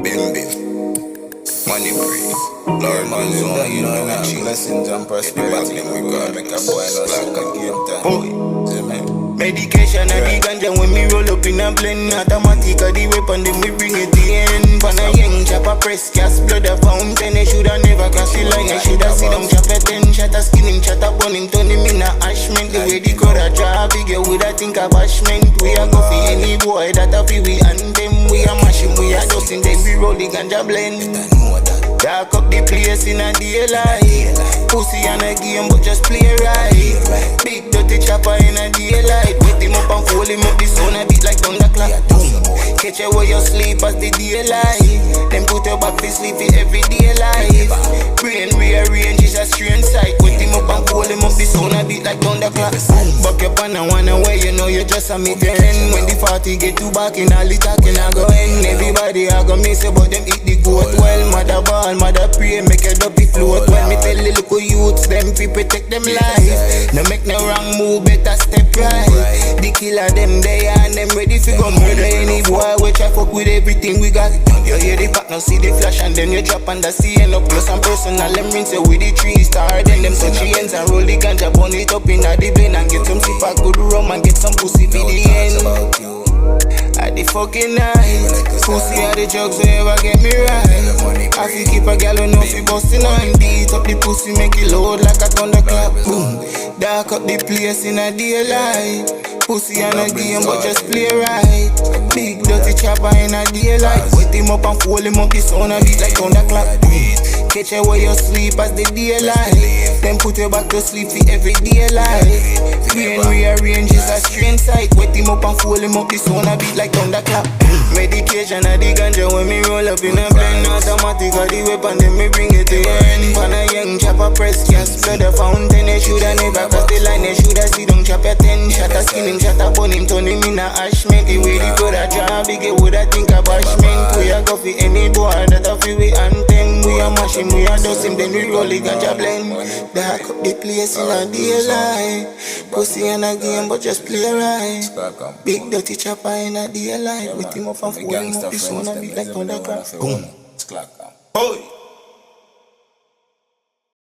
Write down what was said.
Bimbim, money free. Lord, man, zone, you know that blessings and prosperity. Get the back, we got make a boy lost like a game time. See me? Medication and the ganja when me roll up in a blend. Automatic of the weapon, then we bring it the end. Pan a young chopper press, gas blood a fountain. They shoulda never cross the line. I shoulda see them chop a 10 shot a skin him, shot a bun him, turn him in a ashment. The way the crowd a draw big, you woulda think of bashment. We a go for any boy that a feel we and them. We a mash him, we a dust him, then we roll the ganja blend. Dark up the place in a daylight. Pussy on a game but just play right. Big dirty chopper in a daylight. Wet him up and fold him up, the sound a beat like thunderclap. Catch you where you sleep as the daylight. Then put your back to sleep for every day life. Brain rearrange is a strange sight. Wet him up and fold him up, the sound a beat like thunderclap. Buck your pan and one away, you know you just a make your end. When the party get too back in all the talking I go end. Everybody I go miss you but them eat the goat well. Mother ball, mother pray, make your dopey float. When me tell the local youths, them people take them life. No make no wrong move, better step right. The killer them there and them ready for go murder any boy. We try fuck with everything we got. You hear the pack, now see the flash and then you drop on the sea. End up close and personal, them rinse you with the 3-star. Then them touch the ends and roll the ganja, burn it up in the blend and get some sip of good rum and get some pussy for the end. At the fucking night, pussy are the drugs that ever get me right. I feel keep a gal who know fi bustin' on. Beat up the pussy, make it load like a thunderclap. Boom, dark up the place in a daylight. Pussy on a game but just play right. Big dirty chopper in a daylight. Wet him up and fold him up, the sound a beat like thunderclap. Catch you where you sleep as the daylight. Then put you back to sleep for every day life. Brain rearrange is a strange sight. Wet him up and fold him up, the sound a beat like thunderclap. Medication of the ganja when me roll up in a blend. Automatic of the weapon, then me bring it to the end. Pan a young chopper press, gas blood a fountain. They shoulda never cross the line, they shoulda see them chop a 10 shot a skin him, shot a bun him, turn him in a ashment. The way the crowd a draw big, you woulda think of bashment. We a go for any boy that a feel we anthem. We a mash him, we a dust him, then we roll the ganja blend. Dark up the place in a daylight. Pussy in a game but just play right. Big dirty chopper in a daylight. With him up and fold him up, the sound a beat like thunderclap. Boom. Boy.